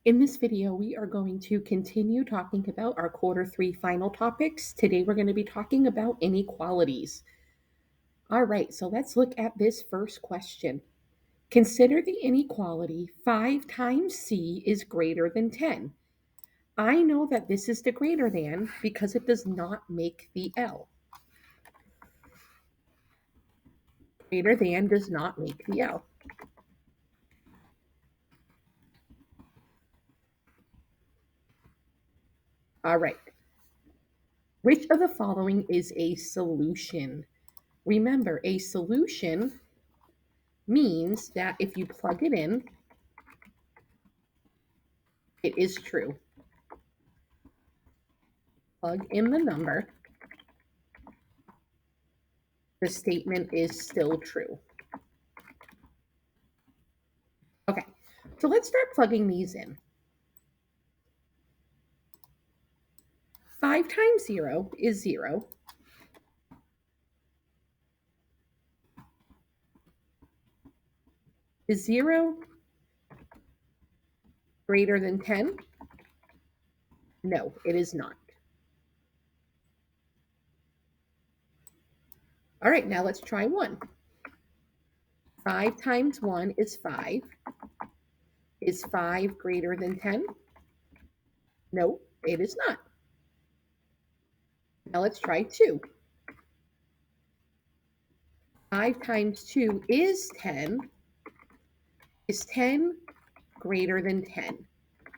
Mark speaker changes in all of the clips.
Speaker 1: In this video, we are going to continue talking about our quarter three final topics. Today, we're going to be talking about inequalities. All right, so let's look at this first question. Consider the inequality 5 times c is greater than 10. I know that this is the greater than because it does not make the L. Greater than does not make the L. All right. Which of the following is a solution? Remember, a solution means that if you plug it in, it is true. Plug in the number, the statement is still true. Okay, so let's start plugging these in. 5 times 0 is 0. Is 0 greater than 10? No, it is not. All right, now let's try 1. 5 times 1 is 5. Is 5 greater than 10? No, it is not. Now let's try 2. 5 times 2 is 10. Is 10 greater than 10?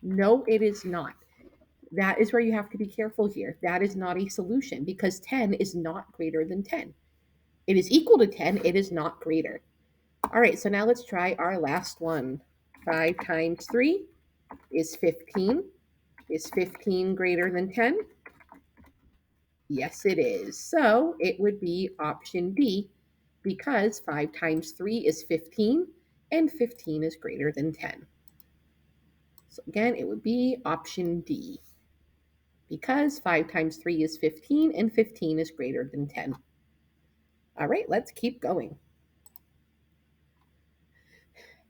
Speaker 1: No, it is not. That is where you have to be careful here. That is not a solution because 10 is not greater than 10. It is equal to 10. It is not greater. All right, so now let's try our last one. 5 times 3 is 15. Is 15 greater than 10? Yes, it is. So it would be option D because 5 times 3 is 15 and 15 is greater than 10. So again, it would be option D because 5 times 3 is 15 and 15 is greater than 10. All right, let's keep going.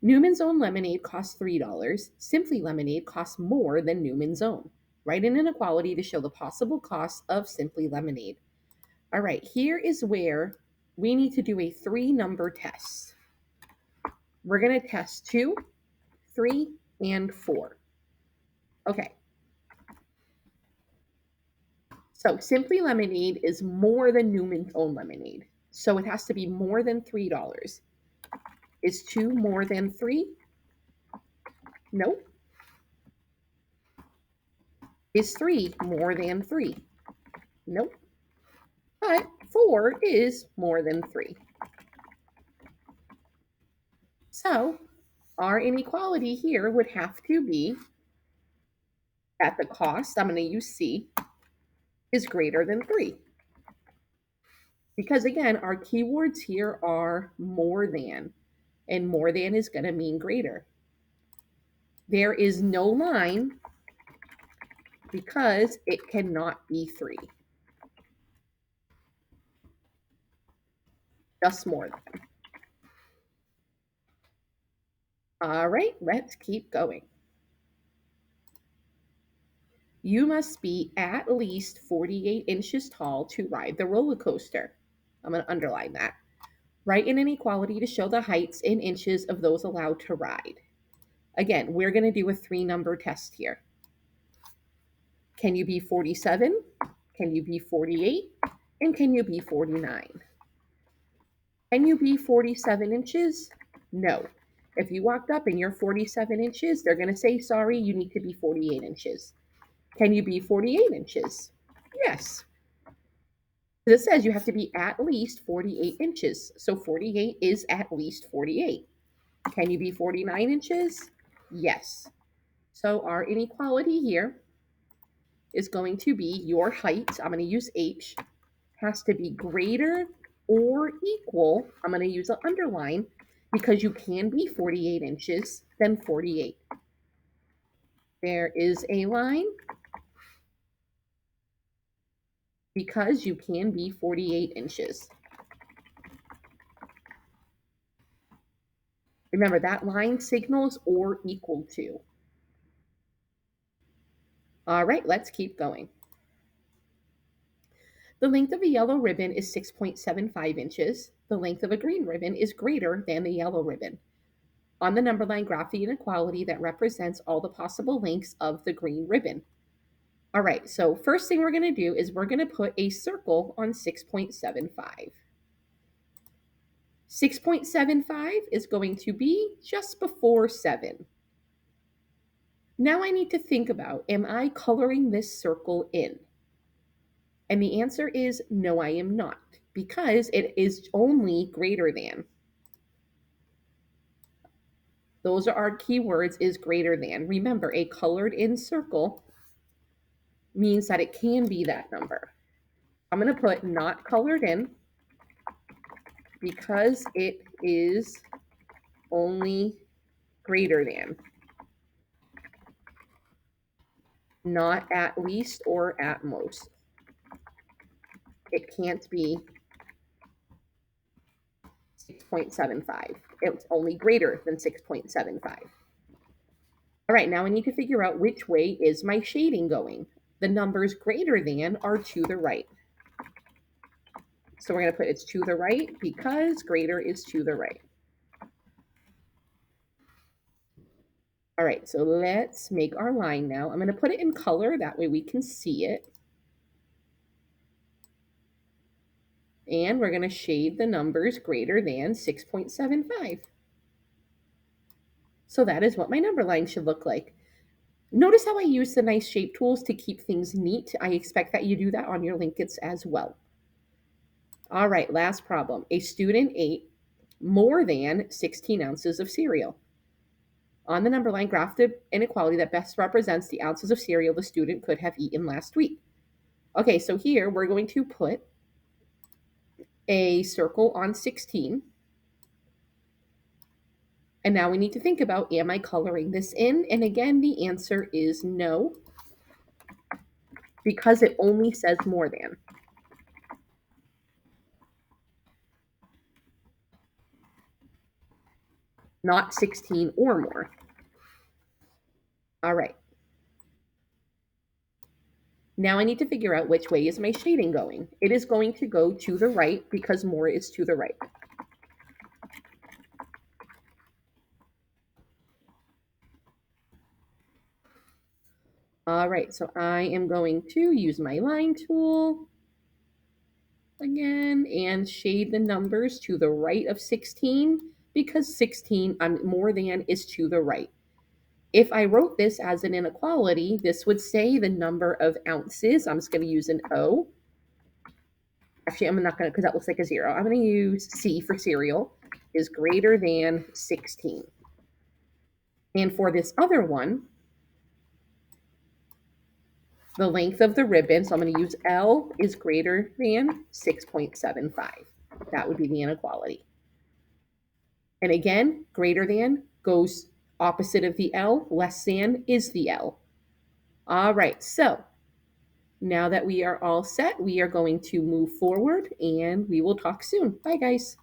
Speaker 1: Newman's Own lemonade costs $3. Simply Lemonade costs more than Newman's Own. Write an inequality to show the possible cost of Simply Lemonade. All right, here is where we need to do a 3-number test. We're going to test 2, 3, and 4. Okay. So Simply Lemonade is more than Newman's Own lemonade. So it has to be more than $3. Is 2 more than 3? Nope. Is 3 more than 3? Nope. But 4 is more than 3. So our inequality here would have to be that the cost, I'm going to use C, is greater than 3. Because again, our keywords here are more than, and more than is going to mean greater. There is no line because it cannot be 3. Just more than. All right, let's keep going. You must be at least 48 inches tall to ride the roller coaster. I'm going to underline that. Write an inequality to show the heights in inches of those allowed to ride. Again, we're going to do a 3-number test here. Can you be 47? Can you be 48? And can you be 49? Can you be 47 inches? No. If you walked up and you're 47 inches, they're going to say, sorry, you need to be 48 inches. Can you be 48 inches? Yes. It says you have to be at least 48 inches. So 48 is at least 48. Can you be 49 inches? Yes. So our inequality here is going to be your height, I'm going to use H, has to be greater or equal, I'm going to use an underline, because you can be 48 inches, then 48. There is a line because you can be 48 inches. Remember, that line signals or equal to. All right, let's keep going. The length of a yellow ribbon is 6.75 inches. The length of a green ribbon is greater than the yellow ribbon. On the number line, graph the inequality that represents all the possible lengths of the green ribbon. All right, so first thing we're going to do is we're going to put a circle on 6.75. 6.75 is going to be just before 7. Now I need to think about, am I coloring this circle in? And the answer is no, I am not, because it is only greater than. Those are our keywords, is greater than. Remember, a colored in circle means that it can be that number. I'm going to put not colored in because it is only greater than. Not at least or at most. It can't be 6.75. It's only greater than 6.75. All right, now I need to figure out which way is my shading going. The numbers greater than are to the right. So we're going to put it's to the right because greater is to the right. All right, so let's make our line now. I'm going to put it in color. That way we can see it. And we're going to shade the numbers greater than 6.75. So that is what my number line should look like. Notice how I use the nice shape tools to keep things neat. I expect that you do that on your Linkits as well. All right, last problem. A student ate more than 16 ounces of cereal. On the number line, graph the inequality that best represents the ounces of cereal the student could have eaten last week. Okay, so here we're going to put a circle on 16. And now we need to think about, am I coloring this in? And again, the answer is no, because it only says more than. Not 16 or more. All right. Now I need to figure out which way is my shading going. It is going to go to the right because more is to the right. All right, so I am going to use my line tool again and shade the numbers to the right of 16 because 16 more than is to the right. If I wrote this as an inequality, this would say the number of ounces. I'm just going to use an O. Actually, I'm not going to, because that looks like a 0. I'm going to use C for cereal is greater than 16. And for this other one, the length of the ribbon, so I'm going to use L, is greater than 6.75. That would be the inequality. And again, greater than goes opposite of the L, less than is the L. All right, so now that we are all set, we are going to move forward and we will talk soon. Bye, guys.